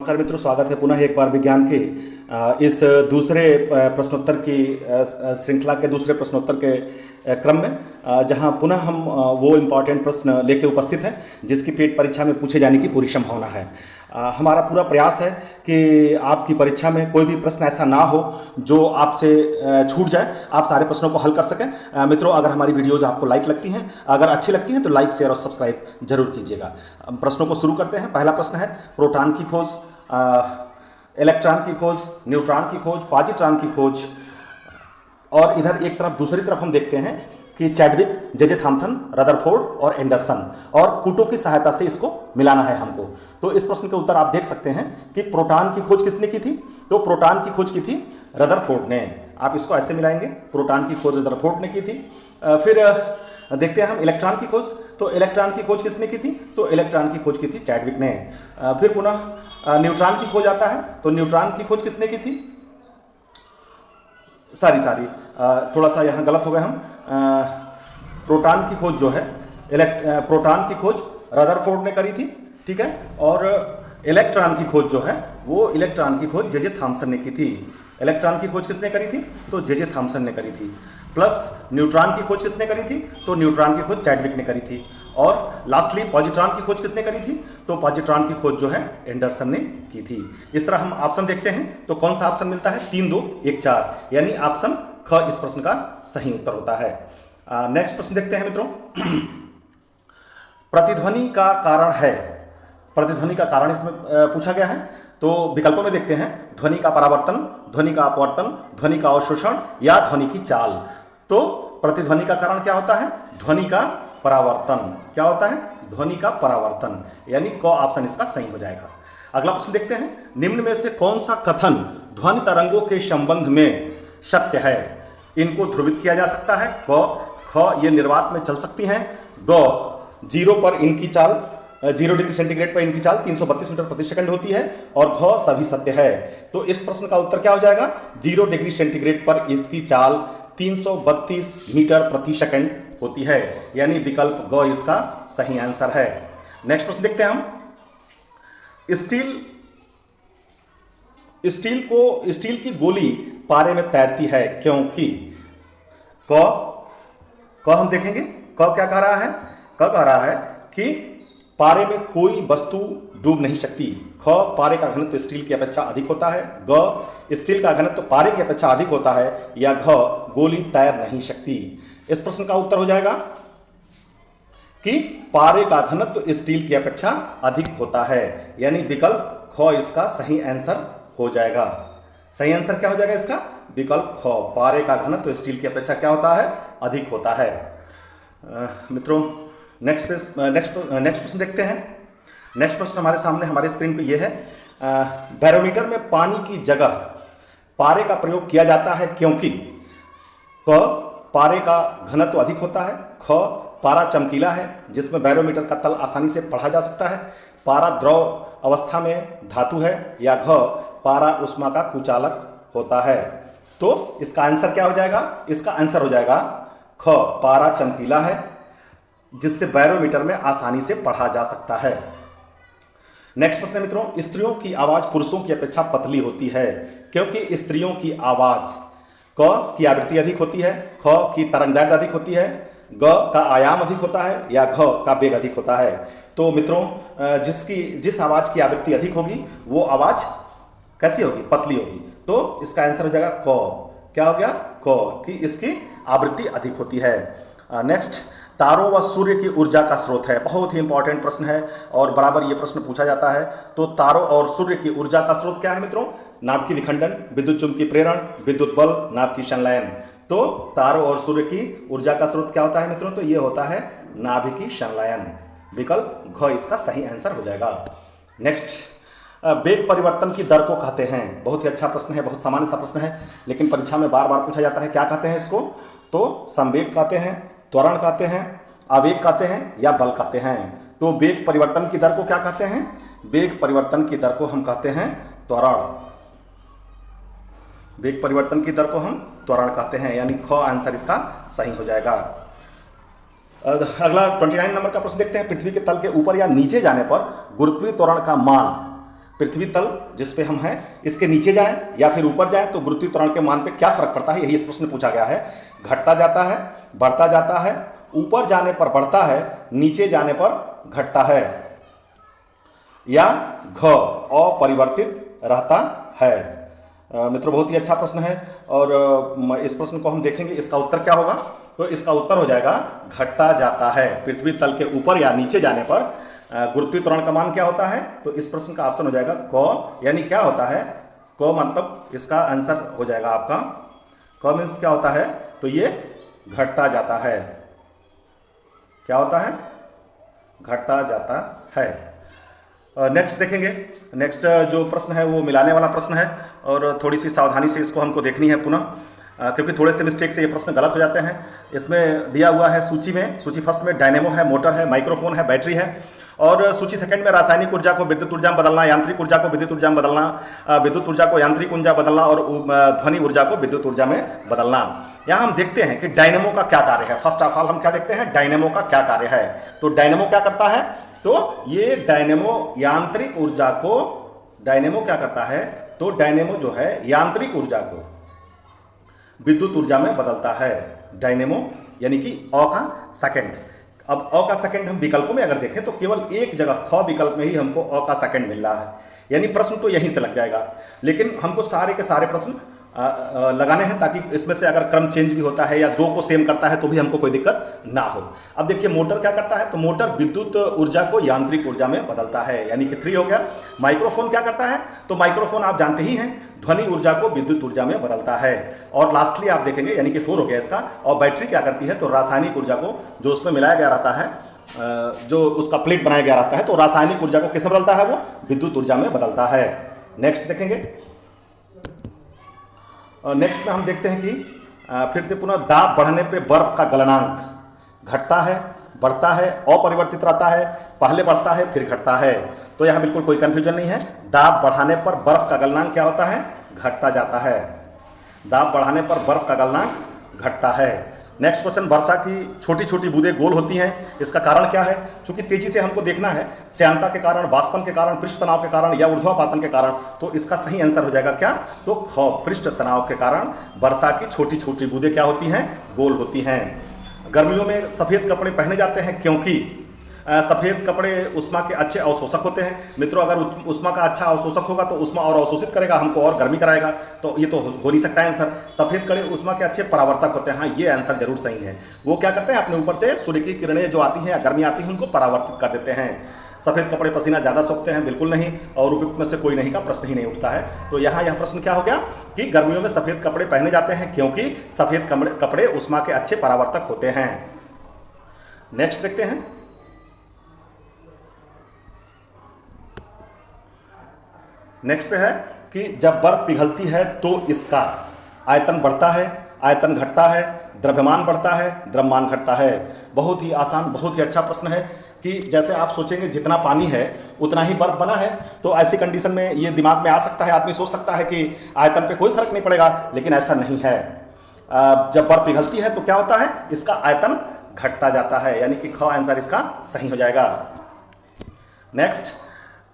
नमस्कार मित्रों, स्वागत है पुनः एक बार विज्ञान के इस दूसरे प्रश्नोत्तर की श्रृंखला के दूसरे प्रश्नोत्तर के क्रम में, जहां पुनः हम वो इम्पॉर्टेंट प्रश्न लेके उपस्थित हैं जिसकी पेट परीक्षा में पूछे जाने की पूरी संभावना है। हमारा पूरा प्रयास है कि आपकी परीक्षा में कोई भी प्रश्न ऐसा ना हो जो आपसे छूट जाए, आप सारे प्रश्नों को हल कर सकें। मित्रों, अगर हमारी वीडियोज़ आपको लाइक लगती हैं, अगर अच्छी लगती हैं तो लाइक, शेयर और सब्सक्राइब जरूर कीजिएगा। प्रश्नों को शुरू करते हैं। पहला प्रश्न है प्रोटॉन की खोज, इलेक्ट्रॉन की खोज, न्यूट्रॉन की खोज, पॉजिट्रॉन की खोज, और इधर एक तरफ दूसरी तरफ हम देखते हैं कि चैडविक, जे थॉम्सन, रदरफोर्ड और एंडरसन, और कूटो की सहायता से इसको मिलाना है हमको। तो इस प्रश्न के उत्तर आप देख सकते हैं कि प्रोटॉन की खोज किसने की थी? तो प्रोटॉन की खोज की थी रदरफोर्ड ने। आप इसको ऐसे मिलाएंगे, प्रोटॉन की खोज रदरफोर्ड ने की थी। फिर देखते हैं हम इलेक्ट्रॉन की खोज। तो इलेक्ट्रॉन की खोज किसने की थी? तो इलेक्ट्रॉन की खोज की थी चैडविक ने। फिर पुनः न्यूट्रॉन की खोज आता है। तो न्यूट्रॉन की खोज किसने की थी? सारी थोड़ा सा यहाँ गलत हो गए हम। प्रोटॉन की खोज जो है, प्रोटॉन की खोज रदरफोर्ड ने करी थी, ठीक है। और इलेक्ट्रॉन की खोज जो है वो इलेक्ट्रॉन की खोज जे थॉम्सन ने की थी। इलेक्ट्रॉन की खोज किसने करी थी? तो जे थॉम्सन ने करी थी। प्लस न्यूट्रॉन की खोज किसने करी थी? तो न्यूट्रॉन की खोज चैडविक ने करी थी। और लास्टली पॉजिट्रॉन की खोज किसने करी थी? तो पॉजिट्रॉन की खोज जो है एंडरसन ने की थी। इस तरह हम ऑप्शन देखते हैं तो कौन सा ऑप्शन मिलता है? 3, 2, 1, 4, यानी ऑप्शन ख इस प्रश्न का सही उत्तर होता है। नेक्स्ट प्रश्न देखते हैं मित्रों। प्रतिध्वनि का कारण है, प्रतिध्वनि का कारण इसमें पूछा गया है। तो विकल्पों में देखते हैं ध्वनि का परावर्तन, ध्वनि का अपवर्तन, ध्वनि का अवशोषण या ध्वनि की चाल। तो प्रतिध्वनि का कारण क्या होता है? ध्वनि का परावर्तन। क्या होता है? ध्वनि का परावर्तन, यानी क ऑप्शन इसका सही हो जाएगा। अगला प्रश्न देखते हैं, निम्न में से कौन सा कथन ध्वनि तरंगों के संबंध में सत्य है? इनको ध्रुवित किया जा सकता है। क, ख ये निर्वात में चल सकती हैं। ग 0 पर इनकी चाल, 0 डिग्री सेंटीग्रेड पर इनकी चाल 332 मीटर प्रति सेकंड होती है। और घ सभी सत्य है। तो इस प्रश्न का उत्तर क्या हो जाएगा? 0 डिग्री सेंटीग्रेड पर इसकी चाल 332 मीटर प्रति सेकंड होती है, यानी विकल्प ग इसका सही आंसर है। नेक्स्ट प्रश्न देखते हैं हम। स्टील की गोली पारे में तैरती है क्योंकि? क हम देखेंगे, क क्या कह रहा है? क कह रहा है कि पारे में कोई वस्तु डूब नहीं सकती। ख पारे का घनत्व स्टील की अपेक्षा अधिक होता है। ग स्टील का घनत्व पारे की अपेक्षा अधिक होता है। या घ गोली तैर नहीं सकती। इस प्रश्न का उत्तर हो जाएगा कि पारे का घनत्व स्टील की अपेक्षा अधिक होता है, यानी विकल्प ख इसका सही आंसर हो जाएगा। सही आंसर क्या हो जाएगा इसका? विकल्प ख, पारे का घनत्व स्टील की अपेक्षा क्या होता है? अधिक होता है। मित्रों, नेक्स्ट प्रश्न देखते हैं। नेक्स्ट प्रश्न हमारे सामने हमारे स्क्रीन पे ये है, बैरोमीटर में पानी की जगह पारे का प्रयोग किया जाता है क्योंकि? क पारे का घनत्व अधिक होता है। ख पारा चमकीला है जिसमें बैरोमीटर का तल आसानी से पढ़ा जा सकता है। पारा द्रव अवस्था में धातु है। या घ पारा उष्मा का कुचालक होता है। तो इसका आंसर क्या हो जाएगा? इसका आंसर हो जाएगा ख, पारा चमकीला है जिससे बैरोमीटर में आसानी से पढ़ा जा सकता है। नेक्स्ट प्रश्न मित्रों, स्त्रियों की आवाज पुरुषों की अपेक्षा पतली होती है क्योंकि स्त्रियों की आवाज क की आवृत्ति अधिक होती है, ख की तरंगदैर्घ्य अधिक होती है, ग का आयाम अधिक होता है, या घ का वेग अधिक होता है। तो मित्रों, जिस आवाज की आवृत्ति अधिक होगी वो आवाज कैसी होगी? पतली होगी। तो इसका आंसर हो जाएगा क। क्या हो गया? क कि इसकी आवृत्ति अधिक होती है। नेक्स्ट, तारों व सूर्य की ऊर्जा का स्रोत है। बहुत ही इंपॉर्टेंट प्रश्न है और बराबर ये प्रश्न पूछा जाता है। तो तारों और सूर्य की ऊर्जा का स्रोत क्या है मित्रों? नाभिकीय विखंडन, विद्युत चुंबकीय प्रेरण, विद्युत बल, नाभिकीय संलयन। तो तारों और सूर्य की ऊर्जा का स्रोत क्या होता है मित्रों? तो ये होता है नाभिकीय संलयन। विकल्प घ इसका सही आंसर हो जाएगा। नेक्स्ट, वेग परिवर्तन की दर को कहते हैं। बहुत ही अच्छा प्रश्न है, बहुत सामान्य सा प्रश्न है, लेकिन परीक्षा में बार बार पूछा जाता है। क्या कहते हैं इसको? तो संवेग कहते हैं, त्वरण कहते हैं, आवेग कहते हैं, या बल कहते हैं। तो वेग परिवर्तन की दर को क्या कहते हैं? वेग परिवर्तन की दर को हम कहते हैं त्वरण। वेग परिवर्तन की दर को हम त्वरण कहते हैं, यानी ख आंसर इसका सही हो जाएगा। अगला 29 नंबर का प्रश्न देखते हैं। पृथ्वी के तल के ऊपर या नीचे जाने पर गुरुत्वीय त्वरण का मान पृथ्वी तल जिस पे हम हैं इसके नीचे जाएं या फिर ऊपर जाएं तो गुरुत्वीय त्वरण के मान पे क्या फर्क पड़ता है, यही इस प्रश्न में पूछा गया है। घटता जाता है, बढ़ता जाता है, ऊपर जाने पर बढ़ता है, नीचे जाने पर घटता है, या घ अपरिवर्तित रहता है। मित्रों बहुत ही अच्छा प्रश्न है और इस प्रश्न को हम देखेंगे इसका उत्तर क्या होगा। तो इसका उत्तर हो जाएगा घटता जाता है। पृथ्वी तल के ऊपर या नीचे जाने पर गुरुत्वीय त्वरण का मान क्या होता है, तो इस प्रश्न का ऑप्शन हो जाएगा क, यानी क्या होता है क, मतलब इसका आंसर हो जाएगा आपका क मीन्स क्या होता है, तो ये घटता जाता है। क्या होता है, घटता जाता है। नेक्स्ट देखेंगे। नेक्स्ट जो प्रश्न है वो मिलाने वाला प्रश्न है और थोड़ी सी सावधानी से इसको हमको देखनी है पुनः, क्योंकि थोड़े से मिस्टेक से ये प्रश्न गलत हो जाते हैं। इसमें दिया हुआ है सूची में, सूची फर्स्ट में डायनेमो है, मोटर है, माइक्रोफोन है, बैटरी है, और सूची सेकंड में रासायनिक ऊर्जा को विद्युत ऊर्जा में बदलना, यांत्रिक ऊर्जा को विद्युत ऊर्जा में बदलना, विद्युत ऊर्जा को यांत्रिक ऊर्जा बदलना और ध्वनि ऊर्जा को विद्युत ऊर्जा में बदलना। यहाँ हम देखते हैं कि डायनेमो का क्या कार्य है। फर्स्ट ऑफ ऑल हम क्या देखते हैं, डायनेमो का क्या कार्य है। तो डायनेमो क्या करता है, तो ये डायनेमो यांत्रिक ऊर्जा को, डायनेमो क्या करता है, तो डायनेमो जो है यांत्रिक ऊर्जा को विद्युत ऊर्जा में बदलता है। डायनेमो यानी कि अ का सेकंड। अब अ का सेकंड हम विकल्पों में अगर देखें तो केवल एक जगह ख विकल्प में ही हमको अ का सेकंड मिल रहा है, यानी प्रश्न तो यहीं से लग जाएगा। लेकिन हमको सारे के सारे प्रश्न लगाने हैं ताकि इसमें से अगर क्रम चेंज भी होता है या दो को सेम करता है तो भी हमको कोई दिक्कत ना हो। अब देखिए मोटर क्या करता है, तो मोटर विद्युत ऊर्जा को यांत्रिक ऊर्जा में बदलता है, यानी कि 3 हो गया। माइक्रोफोन क्या करता है, तो माइक्रोफोन आप जानते ही हैं ध्वनि ऊर्जा को विद्युत ऊर्जा में बदलता है। और लास्टली आप देखेंगे यानी कि 4 हो गया इसका। और बैटरी क्या करती है, तो रासायनिक ऊर्जा को जो उसमें मिलाया गया रहता है, जो उसका प्लेट बनाया गया रहता है, तो रासायनिक ऊर्जा को किसमें बदलता है, वो विद्युत ऊर्जा में बदलता है। नेक्स्ट देखेंगे। नेक्स्ट में हम देखते हैं कि फिर से पुनः दाब बढ़ने पे बर्फ का गलनांक घटता है, बढ़ता है, अपरिवर्तित रहता है, पहले बढ़ता है फिर घटता है। तो यहाँ बिल्कुल कोई कंफ्यूजन नहीं है। दाब बढ़ाने पर बर्फ का गलनांक क्या होता है, घटता जाता है। दाब बढ़ाने पर बर्फ का गलनांक घटता है। नेक्स्ट क्वेश्चन, वर्षा की छोटी छोटी बूंदें गोल होती हैं, इसका कारण क्या है। चूंकि तेजी से हमको देखना है, श्यानता के कारण, वाष्पन के कारण, पृष्ठ तनाव के कारण या ऊर्ध्वापातन के कारण, तो इसका सही आंसर हो जाएगा क्या, तो ख, पृष्ठ तनाव के कारण वर्षा की छोटी छोटी बूंदें क्या होती हैं, गोल होती हैं। गर्मियों में सफ़ेद कपड़े पहने जाते हैं क्योंकि सफ़ेद कपड़े उष्मा के अच्छे अवशोषक होते हैं। मित्रों अगर उष्मा का अच्छा अवशोषक होगा तो उष्मा और अवशोषित करेगा, हमको और गर्मी कराएगा, तो ये तो हो नहीं सकता है आंसर। सफ़ेद कपड़े उष्मा के अच्छे परावर्तक होते हैं, हाँ ये आंसर जरूर सही है। वो क्या करते हैं, अपने ऊपर से सूर्य की किरणें जो आती हैं या गर्मी आती है उनको परावर्तित कर देते हैं। सफ़ेद कपड़े पसीना ज़्यादा सोखते हैं, बिल्कुल नहीं, और उपयुक्त में से कोई नहीं का प्रश्न ही नहीं उठता है। तो यहाँ यह प्रश्न क्या हो गया कि गर्मियों में सफ़ेद कपड़े पहने जाते हैं क्योंकि सफ़ेद कपड़े उष्मा के अच्छे परावर्तक होते हैं। नेक्स्ट देखते हैं। नेक्स्ट पे है कि जब बर्फ पिघलती है तो इसका आयतन बढ़ता है, आयतन घटता है, द्रव्यमान बढ़ता है, द्रव्यमान घटता है। बहुत ही आसान, बहुत ही अच्छा प्रश्न है कि जैसे आप सोचेंगे जितना पानी है उतना ही बर्फ बना है, तो ऐसी कंडीशन में ये दिमाग में आ सकता है, आदमी सोच सकता है कि आयतन पे कोई फर्क नहीं पड़ेगा, लेकिन ऐसा नहीं है। जब बर्फ पिघलती है तो क्या होता है, इसका आयतन घटता जाता है, यानी कि ख आंसर इसका सही हो जाएगा। नेक्स्ट,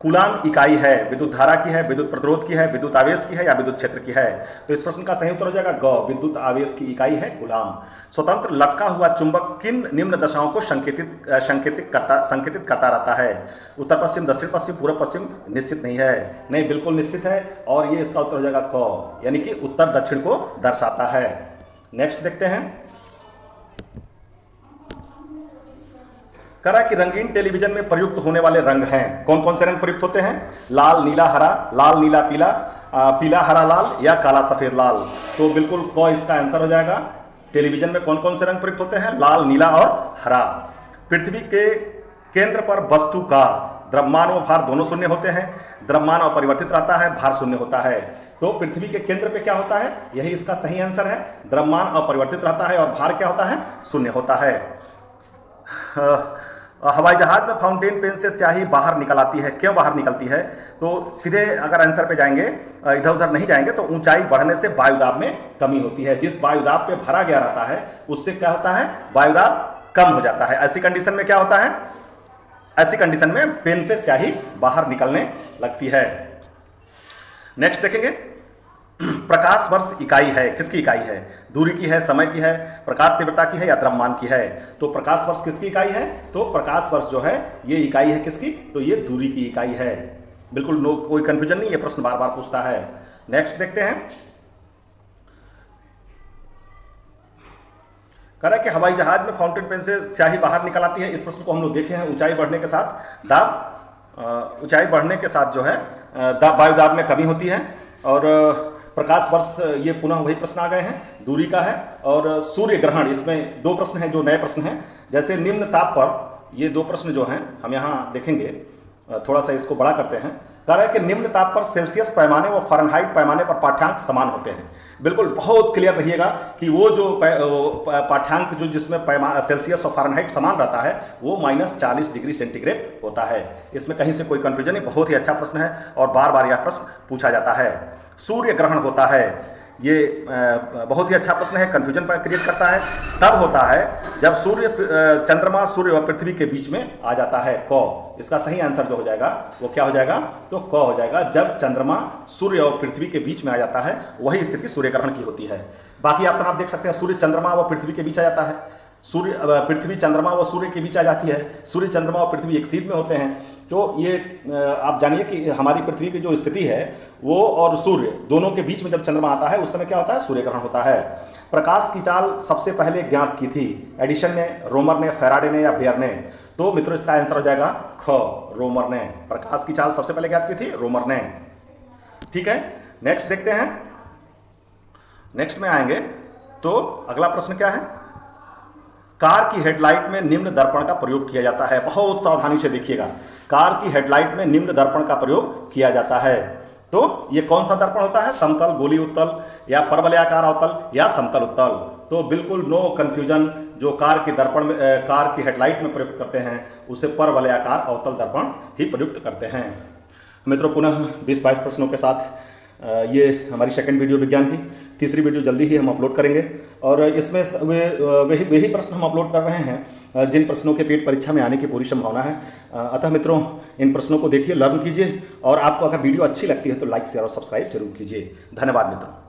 कूलाम इकाई है, विद्युत धारा की है, विद्युत प्रतिरोध की है, विद्युत आवेश की है या विद्युत क्षेत्र की है। तो इस प्रश्न का सही उत्तर हो जाएगा ग, विद्युत आवेश की इकाई है कूलाम। स्वतंत्र लटका हुआ चुंबक किन निम्न दशाओं को संकेतित करता रहता है। उत्तर पश्चिम, दक्षिण पश्चिम, पूर्व पश्चिम, निश्चित नहीं है, नहीं बिल्कुल निश्चित है, और ये इसका उत्तर हो जाएगा क, यानी कि उत्तर दक्षिण को दर्शाता है। नेक्स्ट देखते हैं। करा कि रंगीन टेलीविजन में प्रयुक्त होने वाले रंग हैं, कौन कौन से रंग प्रयुक्त होते हैं, लाल नीला हरा, लाल नीला पीला, पीला हरा लाल या काला सफेद लाल। तो बिल्कुल क इसका आंसर हो जाएगा। टेलीविजन में कौन कौन से रंग प्रयुक्त होते हैं, लाल नीला और हरा। पृथ्वी के केंद्र पर वस्तु का द्रव्यमान व भार दोनों शून्य होते हैं, द्रव्यमान अपरिवर्तित रहता है, भार शून्य होता है। तो पृथ्वी के केंद्र पे क्या होता है, यही इसका सही आंसर है, द्रव्यमान अपरिवर्तित रहता है और भार क्या होता है, शून्य होता है। हवाई जहाज में फाउंटेन पेन से स्याही बाहर निकल आती है, क्यों बाहर निकलती है, तो सीधे अगर आंसर पे जाएंगे, इधर उधर नहीं जाएंगे, तो ऊंचाई बढ़ने से वायुदाब में कमी होती है। जिस वायुदाब पे भरा गया रहता है उससे क्या होता है, वायुदाब कम हो जाता है। ऐसी कंडीशन में क्या होता है, ऐसी कंडीशन में पेन से स्याही बाहर निकलने लगती है। नेक्स्ट देखेंगे, प्रकाश वर्ष इकाई है, किसकी इकाई है? दूरी की है, समय की है, प्रकाश तीव्रता की है या द्रव्यमान की है? तो प्रकाश वर्ष किसकी इकाई है? तो प्रकाश वर्ष जो है ये इकाई है किसकी? तो ये दूरी की इकाई है। बिल्कुल नो, कोई कंफ्यूजन नहीं, ये प्रश्न बार बार पूछता है। नेक्स्ट देखते हैं, कह रहा है कि हवाई जहाज में फाउंटेन पेन से स्याही बाहर निकल आती है। इस प्रश्न को हम लोग देखे हैं। ऊंचाई बढ़ने के साथ दाब, ऊंचाई बढ़ने के साथ जो है वायु दाब में कमी होती है। और प्रकाश वर्ष, ये पुनः वही प्रश्न आ गए हैं, दूरी का है। और सूर्य ग्रहण, इसमें दो प्रश्न हैं जो नए प्रश्न हैं। जैसे निम्न ताप पर, ये दो प्रश्न जो हैं हम यहाँ देखेंगे, थोड़ा सा इसको बड़ा करते हैं। कह रहा है कि निम्न ताप पर सेल्सियस पैमाने व फ़ारेनहाइट पैमाने पर पाठ्यांक समान होते हैं। बिल्कुल बहुत क्लियर रहिएगा कि वो जो पाठ्यांक जो जिसमें सेल्सियस और फ़ारेनहाइट समान रहता है वो -40 डिग्री सेंटीग्रेड होता है। इसमें कहीं से कोई कंफ्यूजन नहीं, बहुत ही अच्छा प्रश्न है और बार बार यह प्रश्न पूछा जाता है। सूर्य ग्रहण होता है, ये बहुत ही अच्छा प्रश्न है, कंफ्यूजन क्रिएट करता है। तब होता है जब सूर्य, चंद्रमा सूर्य और पृथ्वी के बीच में आ जाता है। क, इसका सही आंसर जो हो जाएगा वो क्या हो जाएगा? तो क हो जाएगा। जब चंद्रमा सूर्य और पृथ्वी के बीच में आ जाता है वही स्थिति सूर्य ग्रहण की होती है। बाकी ऑप्शन आप देख सकते हैं, सूर्य चंद्रमा व पृथ्वी के बीच आ जाता है, सूर्य पृथ्वी चंद्रमा व सूर्य के बीच आ जाती है, सूर्य चंद्रमा और पृथ्वी एक सीध में होते हैं। तो ये आप जानिए कि हमारी पृथ्वी की जो स्थिति है वो और सूर्य दोनों के बीच में जब चंद्रमा आता है उस समय क्या होता है? सूर्य ग्रहण होता है। प्रकाश की चाल सबसे पहले ज्ञात की थी? एडिशन ने, रोमर ने, फैराडे ने या बेयर ने? तो मित्रों इसका आंसर हो जाएगा ख, रोमर ने। प्रकाश की चाल सबसे पहले ज्ञात की थी रोमर ने। ठीक है, नेक्स्ट देखते हैं। नेक्स्ट में आएंगे तो अगला प्रश्न क्या है? कार की हेडलाइट में निम्न दर्पण का प्रयोग किया जाता है। बहुत सावधानी से देखिएगा, कार की हेडलाइट में निम्न दर्पण का प्रयोग किया जाता है। तो ये कौन सा दर्पण होता है? समतल, गोली उत्तल या परवलयाकार अवतल या समतल उत्तल? तो बिल्कुल नो कंफ्यूजन, जो कार के दर्पण में, कार की हेडलाइट में प्रयुक्त करते हैं उसे परवलयाकार अवतल दर्पण ही प्रयुक्त करते हैं। मित्रों पुनः 20-22 प्रश्नों के साथ ये हमारी सेकंड वीडियो विज्ञान की, तीसरी वीडियो जल्दी ही हम अपलोड करेंगे। और इसमें वही प्रश्न हम अपलोड कर रहे हैं जिन प्रश्नों के पेट परीक्षा में आने की पूरी संभावना है। अतः मित्रों इन प्रश्नों को देखिए, लर्न कीजिए और आपको अगर वीडियो अच्छी लगती है तो लाइक, शेयर और सब्सक्राइब जरूर कीजिए। धन्यवाद मित्रों।